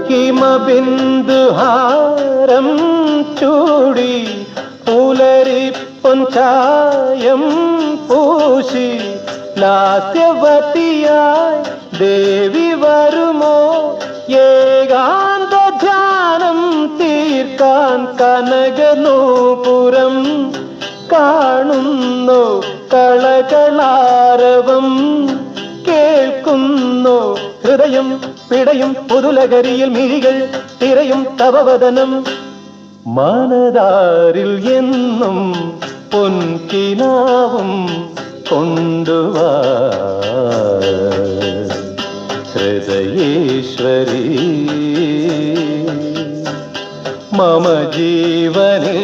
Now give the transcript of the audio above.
ഹിമബിന്ദുഹാരം ചൂടി പുലരിപ്പൊൻ ചായം പൂശി ലാസ്യവതിയായി ദേവി വരുമോ ഏകാന്ത ധ്യാനം തീർക്കാൻ കനകനൂപുരം കാണുന്നു കളകളാരവം കേൾക്കുന്നു ഹൃദയം പിടയും പുതുലകരിയിൽ മിഴികൾ തിരയും തവവദനം മനതാരിൽ എന്നും പൊൻകിനാവും കൊണ്ടുവാ ഹൃദയേശ്വരി മമ ജീവനിൽ